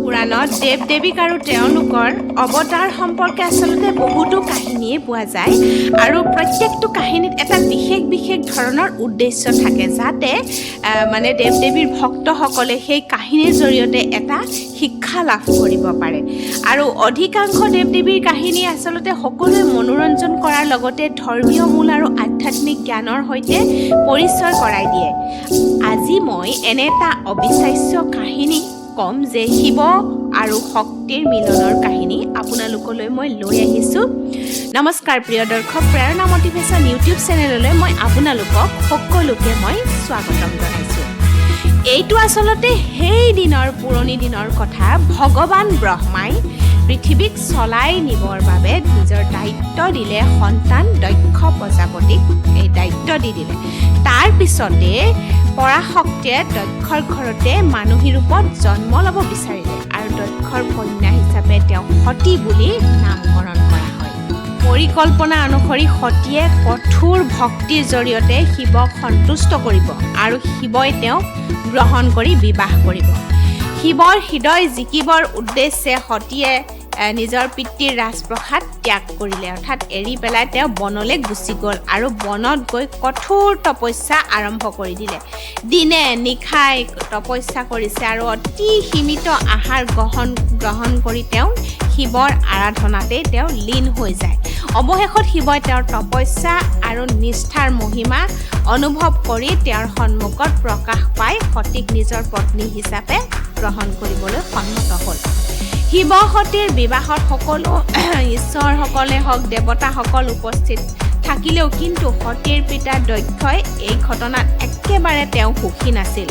পুৰাণত দেৱ দেৱীক আৰু তেওঁলোকৰ অৱতাৰ সম্পৰ্কে আচলতে বহুতো কাহিনীয়ে পোৱা যায় আৰু প্ৰত্যেকটো কাহিনীত এটা বিশেষ ধৰণৰ উদ্দেশ্য থাকে যাতে মানে দেৱ দেৱীৰ ভক্তসকলে সেই কাহিনীৰ জৰিয়তে এটা শিক্ষা লাভ কৰিব পাৰে আৰু অধিকাংশ দেৱ দেৱীৰ কাহিনী আচলতে সকলোৱে মনোৰঞ্জন কৰাৰ লগতে ধৰ্মীয় মূল আৰু আধ্যাত্মিক জ্ঞানৰ সৈতে পৰিচয় কৰাই দিয়ে। আজি মই এনে এটা অবিশ্বাস্য কাহিনী কম যে শিৱ আৰু শক্তিৰ মিলনৰ কাহিনী আপোনালোকলৈ মই লৈ আহিছোঁ। নমস্কাৰ প্ৰিয় দৰ্শক, প্ৰেৰণা মটিভেশ্যন ইউটিউব চেনেললৈ মই আপোনালোকক সকলোকে মই স্বাগতম জনাইছোঁ। এইটো আচলতে সেই দিনৰ পুৰণি দিনৰ কথা। ভগৱান ব্ৰহ্মাই পৃথিৱীক চলাই নিবৰ বাবে নিজৰ দায়িত্ব দিলে সন্তান দক্ষ প্ৰজাপতিক এই দায়িত্ব দি দিলে। তাৰ পিছতে পৰাশক্তিয়ে দক্ষৰ ঘৰতে মানুহ ৰূপত জন্ম ল'ব বিচাৰিলে আৰু দক্ষৰ কন্যা হিচাপে তেওঁক সতী বুলি নামকৰণ কৰা হয়। পৰিকল্পনা অনুসৰি সতীয়ে কঠোৰ ভক্তিৰ জৰিয়তে শিৱক সন্তুষ্ট কৰিব আৰু শিৱই তেওঁক গ্ৰহণ কৰি বিবাহ কৰিব। শিৱৰ হৃদয় জিকিবৰ উদ্দেশ্যে সতীয়ে নিজৰ পিতৃৰ ৰাজপ্ৰসাদ ত্যাগ কৰিলে, অৰ্থাৎ এৰি পেলাই তেওঁ বনলৈ গুচি গ'ল আৰু বনত গৈ কঠোৰ তপস্যা আৰম্ভ কৰি দিলে। দিনে নিশাই তপস্যা কৰিছে আৰু অতি সীমিত আহাৰ গ্ৰহণ কৰি তেওঁ শিৱৰ আৰাধনাতে তেওঁ লীন হৈ যায়। অৱশেষত শিৱই তেওঁৰ তপস্যা আৰু নিষ্ঠাৰ মহিমা অনুভৱ কৰি তেওঁৰ সন্মুখত প্ৰকাশ পাই সতীক নিজৰ পত্নী হিচাপে গ্ৰহণ কৰিবলৈ সন্মত হ'ল। শিৱ সতীৰ বিবাহত সকলো ঈশ্বৰসকলে হওক দেৱতাসকল উপস্থিত থাকিলেও কিন্তু সতীৰ পিতা দক্ষই এই ঘটনাত একেবাৰে তেওঁ সুখী নাছিল।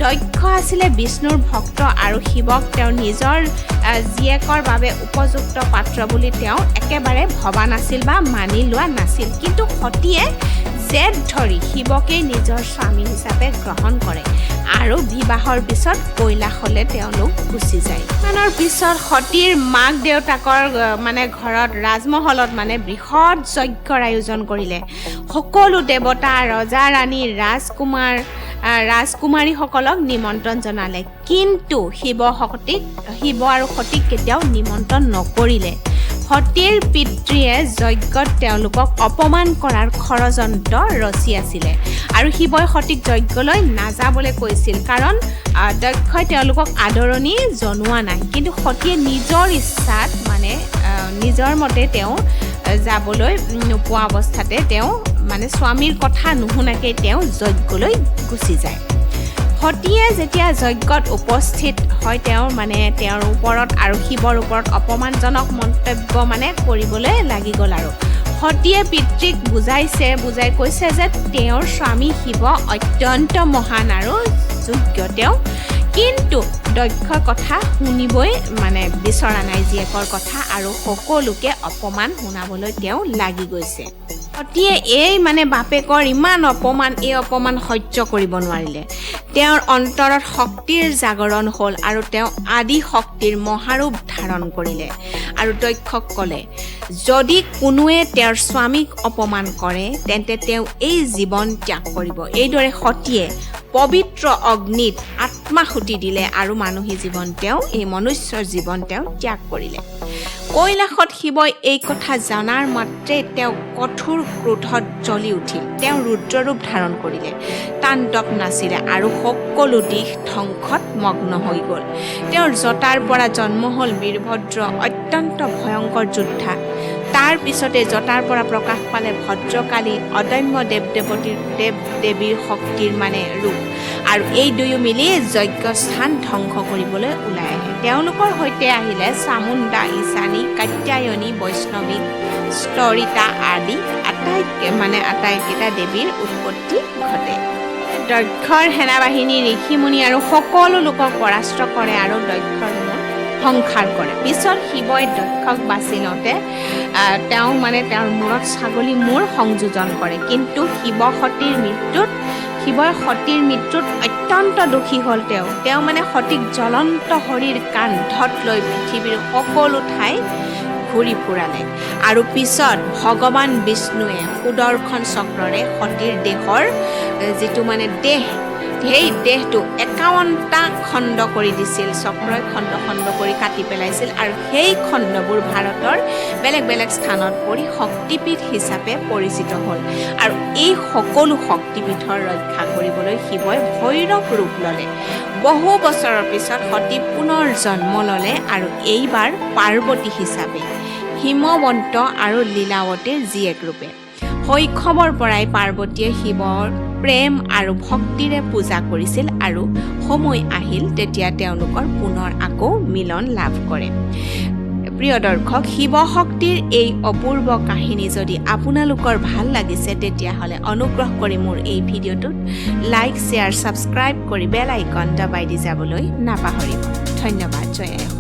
দক্ষ আছিলে বিষ্ণুৰ ভক্ত আৰু শিৱক তেওঁৰ নিজৰ জীয়েকৰ বাবে উপযুক্ত পাত্ৰ বুলি তেওঁ একেবাৰে ভবা নাছিল বা মানি লোৱা নাছিল। কিন্তু সতীয়ে জেদ ধৰি শিৱকেই নিজৰ স্বামী হিচাপে গ্ৰহণ কৰে আৰু বিবাহৰ পিছত কৈলাশলৈ তেওঁলোক গুচি যায়। মানৰ পিছত সতীৰ মাক দেউতাকৰ ঘৰত ৰাজমহলত বৃহৎ যজ্ঞৰ আয়োজন কৰিলে। সকলো দেৱতা, ৰজা ৰাণী, ৰাজকুমাৰীসকলক নিমন্ত্ৰণ জনালে, কিন্তু শিৱ আৰু সতীক কেতিয়াও নিমন্ত্ৰণ নকৰিলে। সতীৰ পিতৃয়ে যজ্ঞত তেওঁলোকক অপমান কৰাৰ ষড়যন্ত্ৰ ৰচি আছিলে আৰু শিৱই সতীক যজ্ঞলৈ নাযাবলৈ কৈছিল, কাৰণ দক্ষই তেওঁলোকক আদৰণি জনোৱা নাই। কিন্তু সতীয়ে নিজৰ ইচ্ছাত নিজৰ মতে তেওঁ যাবলৈ নোপোৱা অৱস্থাতে তেওঁ স্বামীৰ কথা নুশুনাকৈ তেওঁ যজ্ঞলৈ গুচি যায়। সতীয়ে যেতিয়া যজ্ঞত উপস্থিত হয় তেওঁৰ ওপৰত আৰু শিৱৰ ওপৰত অপমানজনক মন্তব্য কৰিবলৈ লাগি গ'ল আৰু সতীয়ে পিতৃক বুজাই কৈছে যে তেওঁৰ স্বামী শিৱ অত্যন্ত মহান আৰু যোগ্য তেওঁ, কিন্তু দক্ষৰ কথা শুনিবই বিচৰা নাই জীয়েকৰ কথা আৰু সকলোকে অপমান শুনাবলৈ তেওঁ লাগি গৈছে। সতীয়ে এই বাপেকৰ ইমান অপমান সহ্য কৰিব নোৱাৰিলে। তেওঁৰ অন্তৰত শক্তিৰ জাগৰণ হ'ল আৰু তেওঁ আদি শক্তিৰ মহাৰূপ ধাৰণ কৰিলে আৰু দক্ষক ক'লে, যদি কোনোৱে তেওঁৰ স্বামীক অপমান কৰে তেন্তে তেওঁ এই জীৱন ত্যাগ কৰিব। এইদৰে সতীয়ে পবিত্ৰ অগ্নিত আত্মাহুতি দিলে আৰু মনুষ্যৰ জীৱন তেওঁ ত্যাগ কৰিলে। কৈলাশত শিৱই এই কথা জনাৰ মাত্ৰে তেওঁ কঠোৰ ক্ৰোধত জ্বলি উঠিল। তেওঁ ৰুদ্ৰৰূপ ধাৰণ কৰিলে, তাণ্ডৱ নাচিলে আৰু সকলো দিশ ধ্বংসত মগ্ন হৈ গ'ল। তেওঁৰ জটাৰ পৰা জন্ম হ'ল বীৰভদ্ৰ, অত্যন্ত ভয়ংকৰ যোদ্ধা। তাৰ পিছতে জটাৰ পৰা প্ৰকাশ পালে ভদ্ৰকালী, অদম্য দেৱ দেৱীৰ শক্তিৰ ৰূপ, আৰু এই দুয়ো মিলি যজ্ঞস্থান ধ্বংস কৰিবলৈ ওলাই আহে। তেওঁলোকৰ সৈতে আহিলে চামুণ্ডা, ঈশানী, কাত্যায়নী, বৈষ্ণৱী, স্তৰিতা আদি আটাইকেইটা দেৱীৰ উৎপত্তি ঘটে। দক্ষৰ সেনাবাহিনী, ঋষিমুনি আৰু সকলো লোকক পৰাস্ত কৰে আৰু দক্ষৰ সংহাৰ কৰে। পিছত শিৱই দক্ষক বাছি লওঁতে তেওঁ তেওঁৰ মূৰত ছাগলী মূৰ সংযোজন কৰে, কিন্তু শিৱই সতীৰ মৃত্যুত অত্যন্ত দুখী হ'ল। তেওঁ সতীক জ্বলন্ত হৰিৰ কান্ধত লৈ পৃথিৱীৰ সকলো ঠাই ঘূৰি ফুৰালে আৰু পিছত ভগৱান বিষ্ণুৱে সুদৰ্শন চক্ৰৰে সতীৰ দেহৰ যিটো দেহ সেই দেহটো 51টা খণ্ড কৰি দিছিল, চক্ৰই খণ্ড খণ্ড কৰি কাটি পেলাইছিল আৰু সেই খণ্ডবোৰ ভাৰতৰ বেলেগ বেলেগ স্থানত পৰি শক্তিপীঠ হিচাপে পৰিচিত হ'ল। আৰু এই সকলো শক্তিপীঠৰ ৰক্ষা কৰিবলৈ শিৱই ভৈৰৱ ৰূপ ল'লে। বহু বছৰৰ পিছত সতী পুনৰ জন্ম ল'লে আৰু এইবাৰ পাৰ্বতী হিচাপে, হিমৱন্ত আৰু লীলাৱতীৰ জীয়েক ৰূপে। শৈশৱৰ পৰাই পাৰ্বতীয়ে শিৱৰ প্ৰেম আৰু ভক্তিৰে পূজা কৰিছিল আৰু সময় আহিল তেতিয়া তেওঁলোকৰ পুনৰ আকৌ মিলন লাভ কৰে। প্ৰিয় দৰ্শক, শিৱশক্তিৰ এই অপূৰ্ব কাহিনী যদি আপোনালোকৰ ভাল লাগিছে তেতিয়াহ'লে অনুগ্ৰহ কৰি মোৰ এই ভিডিঅ'টোত লাইক, শ্বেয়াৰ, ছাবস্ক্ৰাইব কৰি বেল আইকন দবাই দি যাবলৈ নাপাহৰিব। ধন্যবাদ। জয় আই অসম।